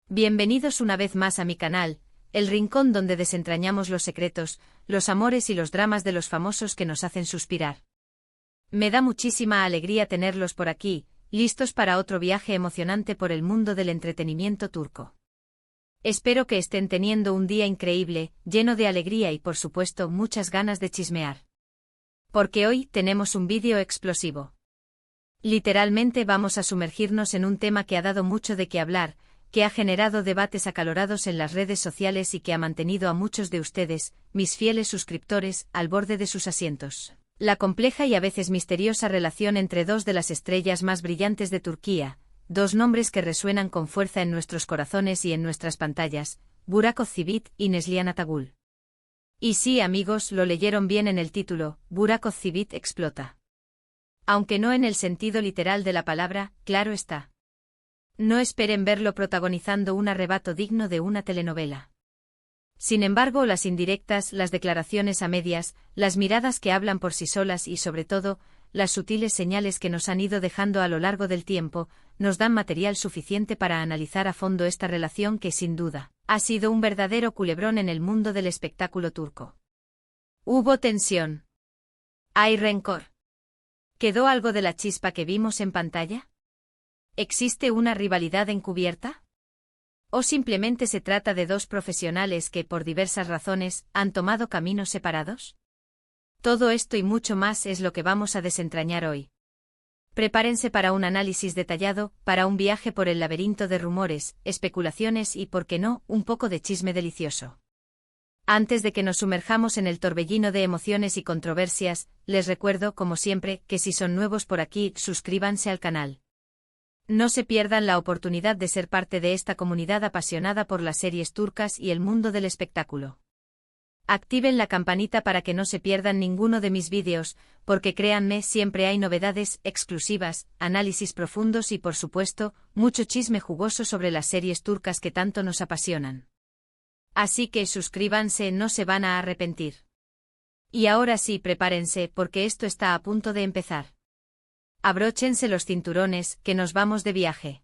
Bienvenidos una vez más a mi canal, el rincón donde desentrañamos los secretos, los amores y los dramas de los famosos que nos hacen suspirar. Me da muchísima alegría tenerlos por aquí, listos para otro viaje emocionante por el mundo del entretenimiento turco. Espero que estén teniendo un día increíble, lleno de alegría y por supuesto muchas ganas de chismear. Porque hoy tenemos un vídeo explosivo. Literalmente vamos a sumergirnos en un tema que ha dado mucho de qué hablar, que ha generado debates acalorados en las redes sociales y que ha mantenido a muchos de ustedes, mis fieles suscriptores, al borde de sus asientos. La compleja y a veces misteriosa relación entre dos de las estrellas más brillantes de Turquía, dos nombres que resuenan con fuerza en nuestros corazones y en nuestras pantallas, Burak Özçivit y Neslihan Atagül. Y sí, amigos, lo leyeron bien en el título, Burak Özçivit explota. Aunque no en el sentido literal de la palabra, claro está. No esperen verlo protagonizando un arrebato digno de una telenovela. Sin embargo, las indirectas, las declaraciones a medias, las miradas que hablan por sí solas y sobre todo, las sutiles señales que nos han ido dejando a lo largo del tiempo, nos dan material suficiente para analizar a fondo esta relación que, sin duda, ha sido un verdadero culebrón en el mundo del espectáculo turco. ¿Hubo tensión? ¿Hay rencor? ¿Quedó algo de la chispa que vimos en pantalla? ¿Existe una rivalidad encubierta? ¿O simplemente se trata de dos profesionales que, por diversas razones, han tomado caminos separados? Todo esto y mucho más es lo que vamos a desentrañar hoy. Prepárense para un análisis detallado, para un viaje por el laberinto de rumores, especulaciones y, por qué no, un poco de chisme delicioso. Antes de que nos sumerjamos en el torbellino de emociones y controversias, les recuerdo, como siempre, que si son nuevos por aquí, suscríbanse al canal. No se pierdan la oportunidad de ser parte de esta comunidad apasionada por las series turcas y el mundo del espectáculo. Activen la campanita para que no se pierdan ninguno de mis vídeos, porque créanme, siempre hay novedades, exclusivas, análisis profundos y por supuesto, mucho chisme jugoso sobre las series turcas que tanto nos apasionan. Así que suscríbanse, no se van a arrepentir. Y ahora sí, prepárense, porque esto está a punto de empezar. Abróchense los cinturones, que nos vamos de viaje.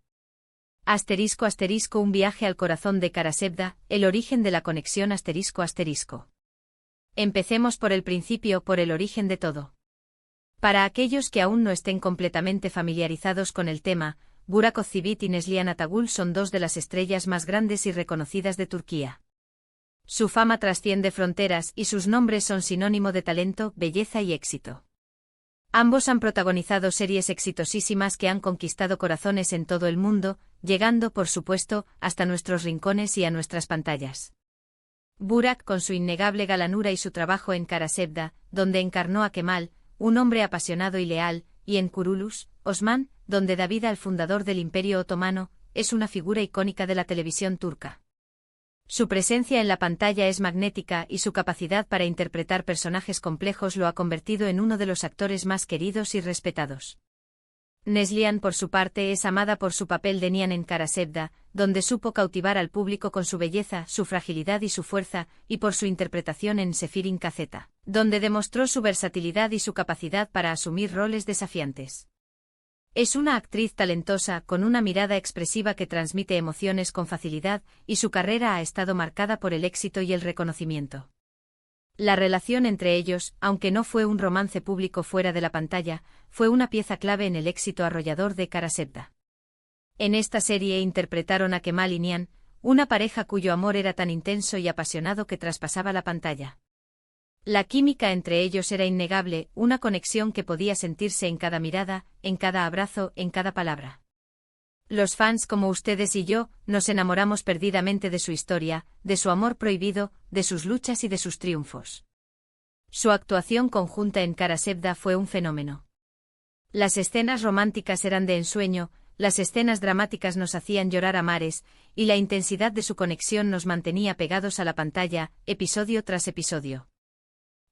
Asterisco asterisco un viaje al corazón de Karasevda, el origen de la conexión asterisco asterisco. Empecemos por el principio, por el origen de todo. Para aquellos que aún no estén completamente familiarizados con el tema, Burak Özçivit y Neslihan Atagül son dos de las estrellas más grandes y reconocidas de Turquía. Su fama trasciende fronteras y sus nombres son sinónimo de talento, belleza y éxito. Ambos han protagonizado series exitosísimas que han conquistado corazones en todo el mundo, llegando, por supuesto, hasta nuestros rincones y a nuestras pantallas. Burak, con su innegable galanura y su trabajo en Karasevda, donde encarnó a Kemal, un hombre apasionado y leal, y en Kuruluş, Osman, donde da vida al fundador del Imperio Otomano, es una figura icónica de la televisión turca. Su presencia en la pantalla es magnética y su capacidad para interpretar personajes complejos lo ha convertido en uno de los actores más queridos y respetados. Neslihan, por su parte, es amada por su papel de Nihan en Karasevda, donde supo cautivar al público con su belleza, su fragilidad y su fuerza, y por su interpretación en Sefirin Kazeta, donde demostró su versatilidad y su capacidad para asumir roles desafiantes. Es una actriz talentosa, con una mirada expresiva que transmite emociones con facilidad, y su carrera ha estado marcada por el éxito y el reconocimiento. La relación entre ellos, aunque no fue un romance público fuera de la pantalla, fue una pieza clave en el éxito arrollador de Karasevda. En esta serie interpretaron a Kemal y Nihan, una pareja cuyo amor era tan intenso y apasionado que traspasaba la pantalla. La química entre ellos era innegable, una conexión que podía sentirse en cada mirada, en cada abrazo, en cada palabra. Los fans como ustedes y yo, nos enamoramos perdidamente de su historia, de su amor prohibido, de sus luchas y de sus triunfos. Su actuación conjunta en Karasevda fue un fenómeno. Las escenas románticas eran de ensueño, las escenas dramáticas nos hacían llorar a mares, y la intensidad de su conexión nos mantenía pegados a la pantalla, episodio tras episodio.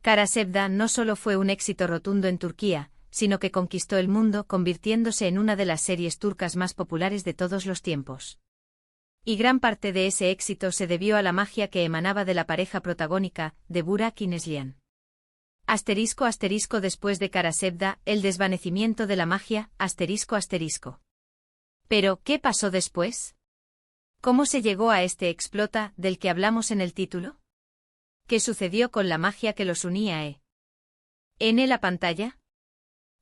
Karasevda no solo fue un éxito rotundo en Turquía, sino que conquistó el mundo convirtiéndose en una de las series turcas más populares de todos los tiempos. Y gran parte de ese éxito se debió a la magia que emanaba de la pareja protagónica, de Burak y Neslihan. Asterisco asterisco después de Karasevda, el desvanecimiento de la magia, asterisco asterisco. Pero, ¿qué pasó después? ¿Cómo se llegó a este explota del que hablamos en el título? ¿Qué sucedió con la magia que los unía en la pantalla?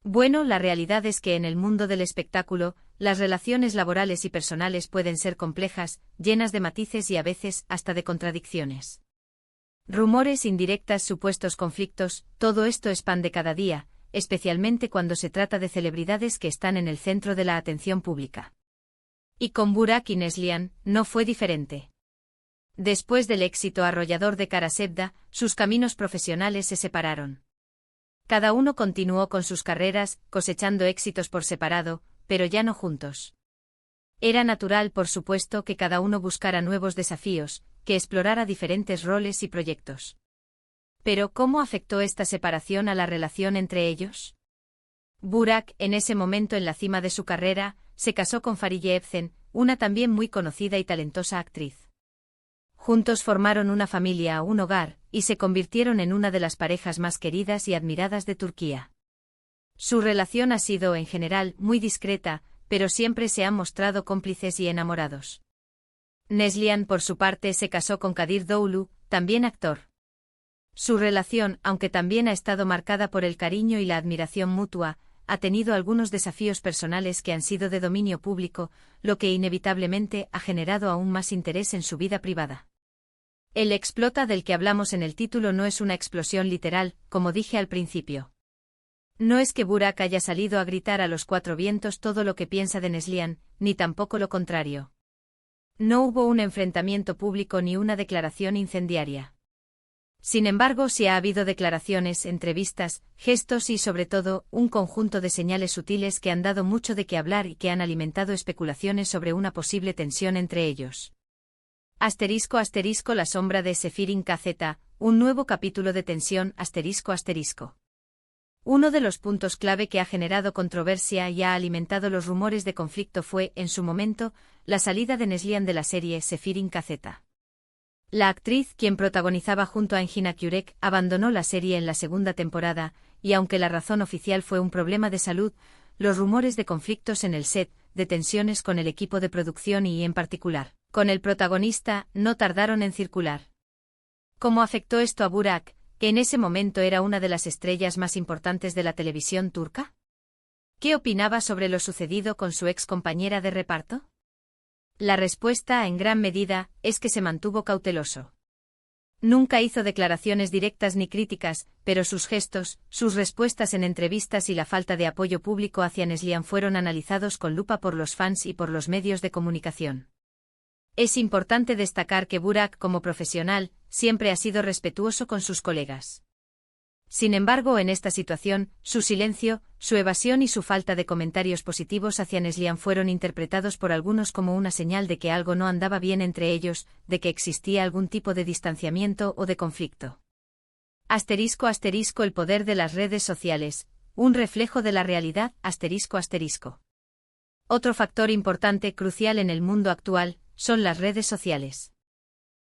Bueno, la realidad es que en el mundo del espectáculo, las relaciones laborales y personales pueden ser complejas, llenas de matices y a veces hasta de contradicciones. Rumores, indirectas, supuestos conflictos, todo esto expande cada día, especialmente cuando se trata de celebridades que están en el centro de la atención pública. Y con Burak y Neslihan no fue diferente. Después del éxito arrollador de Karasevda, sus caminos profesionales se separaron. Cada uno continuó con sus carreras, cosechando éxitos por separado, pero ya no juntos. Era natural, por supuesto, que cada uno buscara nuevos desafíos, que explorara diferentes roles y proyectos. Pero, ¿cómo afectó esta separación a la relación entre ellos? Burak, en ese momento en la cima de su carrera, se casó con Fariye Evcen, una también muy conocida y talentosa actriz. Juntos formaron una familia, un hogar, y se convirtieron en una de las parejas más queridas y admiradas de Turquía. Su relación ha sido, en general, muy discreta, pero siempre se han mostrado cómplices y enamorados. Neslihan, por su parte, se casó con Kadir Doğulu, también actor. Su relación, aunque también ha estado marcada por el cariño y la admiración mutua, ha tenido algunos desafíos personales que han sido de dominio público, lo que inevitablemente ha generado aún más interés en su vida privada. El explota del que hablamos en el título no es una explosión literal, como dije al principio. No es que Burak haya salido a gritar a los cuatro vientos todo lo que piensa de Neslihan, ni tampoco lo contrario. No hubo un enfrentamiento público ni una declaración incendiaria. Sin embargo, sí ha habido declaraciones, entrevistas, gestos y, sobre todo, un conjunto de señales sutiles que han dado mucho de qué hablar y que han alimentado especulaciones sobre una posible tensión entre ellos. *** La sombra de Sefirin KZ, un nuevo capítulo de tensión ***. Uno de los puntos clave que ha generado controversia y ha alimentado los rumores de conflicto fue, en su momento, la salida de Neslihan de la serie Sefirin KZ. La actriz, quien protagonizaba junto a Engin Akyurek, abandonó la serie en la segunda temporada, y aunque la razón oficial fue un problema de salud, los rumores de conflictos en el set, de tensiones con el equipo de producción y, en particular, con el protagonista, no tardaron en circular. ¿Cómo afectó esto a Burak, que en ese momento era una de las estrellas más importantes de la televisión turca? ¿Qué opinaba sobre lo sucedido con su ex compañera de reparto? La respuesta, en gran medida, es que se mantuvo cauteloso. Nunca hizo declaraciones directas ni críticas, pero sus gestos, sus respuestas en entrevistas y la falta de apoyo público hacia Neslihan fueron analizados con lupa por los fans y por los medios de comunicación. Es importante destacar que Burak, como profesional, siempre ha sido respetuoso con sus colegas. Sin embargo, en esta situación, su silencio, su evasión y su falta de comentarios positivos hacia Neslihan fueron interpretados por algunos como una señal de que algo no andaba bien entre ellos, de que existía algún tipo de distanciamiento o de conflicto. *** El poder de las redes sociales, un reflejo de la realidad. ***. Otro factor importante, crucial en el mundo actual, son las redes sociales.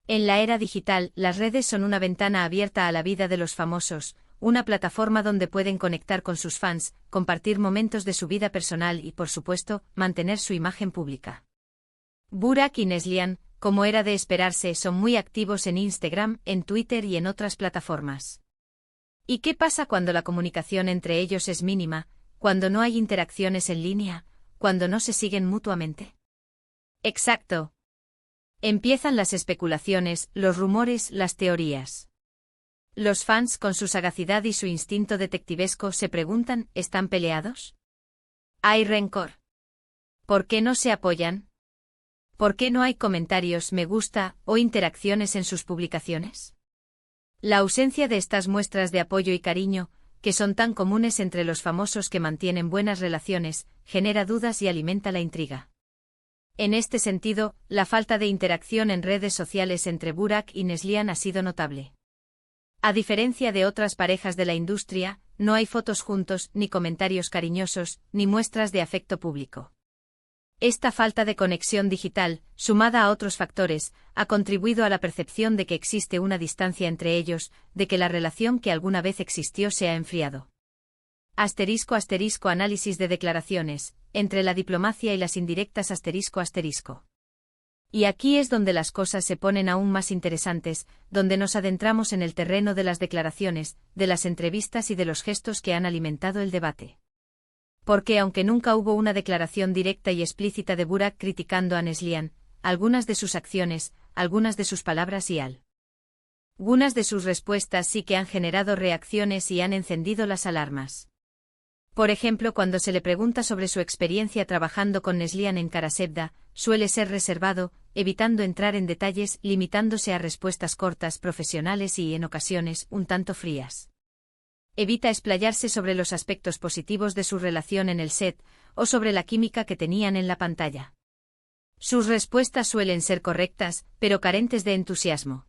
En la era digital, las redes son una ventana abierta a la vida de los famosos, una plataforma donde pueden conectar con sus fans, compartir momentos de su vida personal y, por supuesto, mantener su imagen pública. Burak y Neslihan, como era de esperarse, son muy activos en Instagram, en Twitter y en otras plataformas. ¿Y qué pasa cuando la comunicación entre ellos es mínima, cuando no hay interacciones en línea, cuando no se siguen mutuamente? Exacto. Empiezan las especulaciones, los rumores, las teorías. Los fans, con su sagacidad y su instinto detectivesco, se preguntan, ¿están peleados? ¿Hay rencor? ¿Por qué no se apoyan? ¿Por qué no hay comentarios, me gusta, o interacciones en sus publicaciones? La ausencia de estas muestras de apoyo y cariño, que son tan comunes entre los famosos que mantienen buenas relaciones, genera dudas y alimenta la intriga. En este sentido, la falta de interacción en redes sociales entre Burak y Neslihan ha sido notable. A diferencia de otras parejas de la industria, no hay fotos juntos, ni comentarios cariñosos, ni muestras de afecto público. Esta falta de conexión digital, sumada a otros factores, ha contribuido a la percepción de que existe una distancia entre ellos, de que la relación que alguna vez existió se ha enfriado. *** Análisis de declaraciones, entre la diplomacia y las indirectas ***. Y aquí es donde las cosas se ponen aún más interesantes, donde nos adentramos en el terreno de las declaraciones, de las entrevistas y de los gestos que han alimentado el debate. Porque aunque nunca hubo una declaración directa y explícita de Burak criticando a Neslihan, algunas de sus acciones, algunas de sus palabras y algunas de sus respuestas sí que han generado reacciones y han encendido las alarmas. Por ejemplo, cuando se le pregunta sobre su experiencia trabajando con Neslihan en Karasevda, suele ser reservado, evitando entrar en detalles, limitándose a respuestas cortas, profesionales y, en ocasiones, un tanto frías. Evita explayarse sobre los aspectos positivos de su relación en el set, o sobre la química que tenían en la pantalla. Sus respuestas suelen ser correctas, pero carentes de entusiasmo.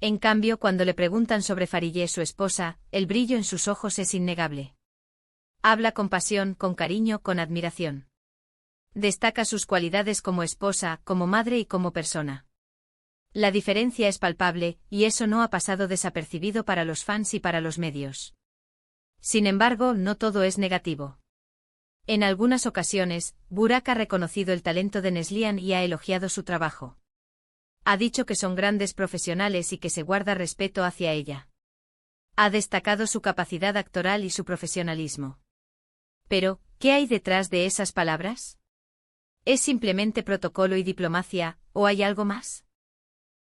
En cambio, cuando le preguntan sobre Fariye, su esposa, el brillo en sus ojos es innegable. Habla con pasión, con cariño, con admiración. Destaca sus cualidades como esposa, como madre y como persona. La diferencia es palpable, y eso no ha pasado desapercibido para los fans y para los medios. Sin embargo, no todo es negativo. En algunas ocasiones, Burak ha reconocido el talento de Neslihan y ha elogiado su trabajo. Ha dicho que son grandes profesionales y que se guarda respeto hacia ella. Ha destacado su capacidad actoral y su profesionalismo. Pero, ¿qué hay detrás de esas palabras? ¿Es simplemente protocolo y diplomacia, o hay algo más?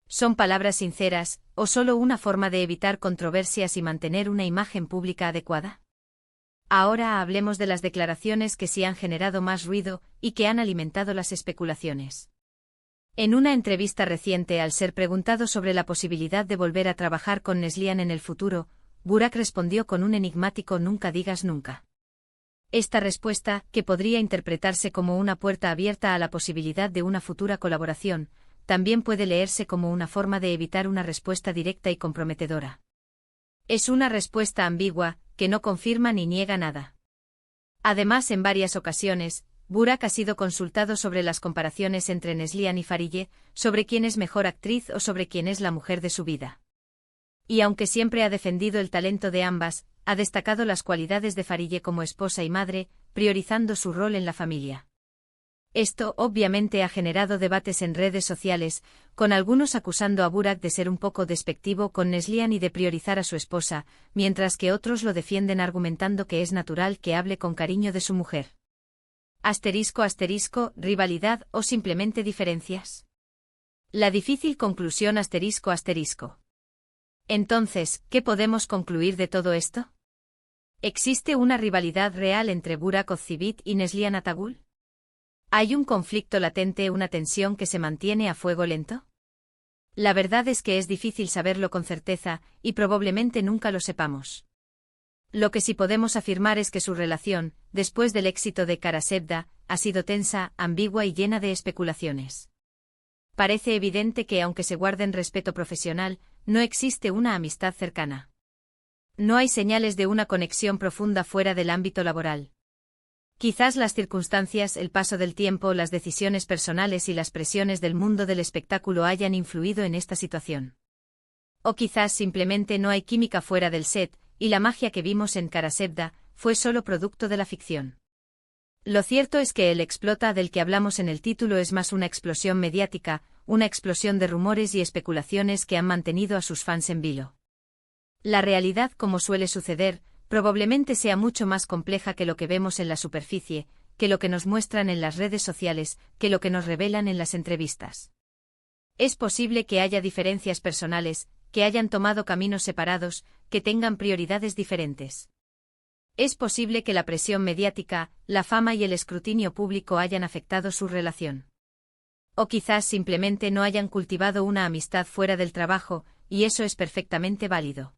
¿Son palabras sinceras, o solo una forma de evitar controversias y mantener una imagen pública adecuada? Ahora hablemos de las declaraciones que sí han generado más ruido y que han alimentado las especulaciones. En una entrevista reciente, al ser preguntado sobre la posibilidad de volver a trabajar con Neslihan en el futuro, Burak respondió con un enigmático "nunca digas nunca". Esta respuesta, que podría interpretarse como una puerta abierta a la posibilidad de una futura colaboración, también puede leerse como una forma de evitar una respuesta directa y comprometedora. Es una respuesta ambigua, que no confirma ni niega nada. Además, en varias ocasiones, Burak ha sido consultado sobre las comparaciones entre Neslihan y Fariye, sobre quién es mejor actriz o sobre quién es la mujer de su vida. Y aunque siempre ha defendido el talento de ambas, ha destacado las cualidades de Fariye como esposa y madre, priorizando su rol en la familia. Esto, obviamente, ha generado debates en redes sociales, con algunos acusando a Burak de ser un poco despectivo con Neslihan y de priorizar a su esposa, mientras que otros lo defienden argumentando que es natural que hable con cariño de su mujer. ***, rivalidad o simplemente diferencias. La difícil conclusión ***. Entonces, ¿qué podemos concluir de todo esto? ¿Existe una rivalidad real entre Burak Ozceğit y Neslihan Atagül? ¿Hay un conflicto latente, una tensión que se mantiene a fuego lento? La verdad es que es difícil saberlo con certeza, y probablemente nunca lo sepamos. Lo que sí podemos afirmar es que su relación, después del éxito de Karasevda, ha sido tensa, ambigua y llena de especulaciones. Parece evidente que, aunque se guarden respeto profesional, no existe una amistad cercana. No hay señales de una conexión profunda fuera del ámbito laboral. Quizás las circunstancias, el paso del tiempo, las decisiones personales y las presiones del mundo del espectáculo hayan influido en esta situación. O quizás simplemente no hay química fuera del set, y la magia que vimos en Karasevda fue solo producto de la ficción. Lo cierto es que el explota del que hablamos en el título es más una explosión mediática, una explosión de rumores y especulaciones que han mantenido a sus fans en vilo. La realidad, como suele suceder, probablemente sea mucho más compleja que lo que vemos en la superficie, que lo que nos muestran en las redes sociales, que lo que nos revelan en las entrevistas. Es posible que haya diferencias personales, que hayan tomado caminos separados, que tengan prioridades diferentes. Es posible que la presión mediática, la fama y el escrutinio público hayan afectado su relación. O quizás simplemente no hayan cultivado una amistad fuera del trabajo, y eso es perfectamente válido.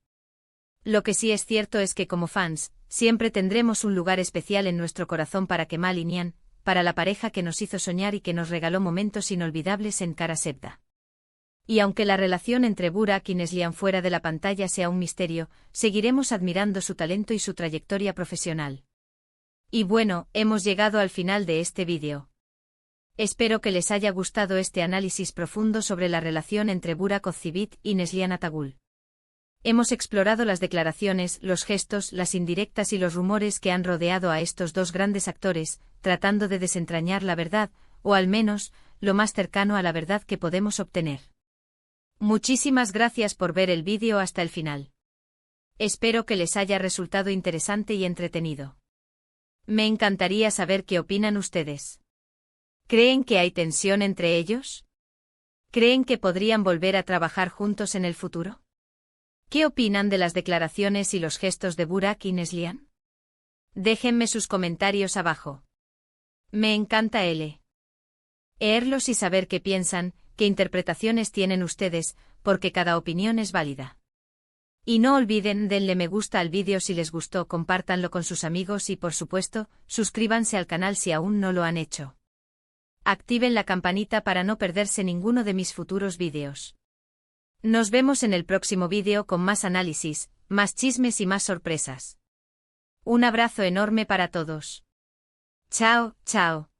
Lo que sí es cierto es que como fans, siempre tendremos un lugar especial en nuestro corazón para Kemal y Nihan, para la pareja que nos hizo soñar y que nos regaló momentos inolvidables en Karasevda. Y aunque la relación entre Burak y Neslihan fuera de la pantalla sea un misterio, seguiremos admirando su talento y su trayectoria profesional. Y bueno, hemos llegado al final de este vídeo. Espero que les haya gustado este análisis profundo sobre la relación entre Burak Ozceğit y Neslihan Atagül. Hemos explorado las declaraciones, los gestos, las indirectas y los rumores que han rodeado a estos dos grandes actores, tratando de desentrañar la verdad, o al menos, lo más cercano a la verdad que podemos obtener. Muchísimas gracias por ver el vídeo hasta el final. Espero que les haya resultado interesante y entretenido. Me encantaría saber qué opinan ustedes. ¿Creen que hay tensión entre ellos? ¿Creen que podrían volver a trabajar juntos en el futuro? ¿Qué opinan de las declaraciones y los gestos de Burak y Neslihan? Déjenme sus comentarios abajo. Me encanta leerlos y saber qué piensan, qué interpretaciones tienen ustedes, porque cada opinión es válida. Y no olviden, denle me gusta al vídeo si les gustó, compártanlo con sus amigos y por supuesto, suscríbanse al canal si aún no lo han hecho. Activen la campanita para no perderse ninguno de mis futuros vídeos. Nos vemos en el próximo vídeo con más análisis, más chismes y más sorpresas. Un abrazo enorme para todos. Chao, chao.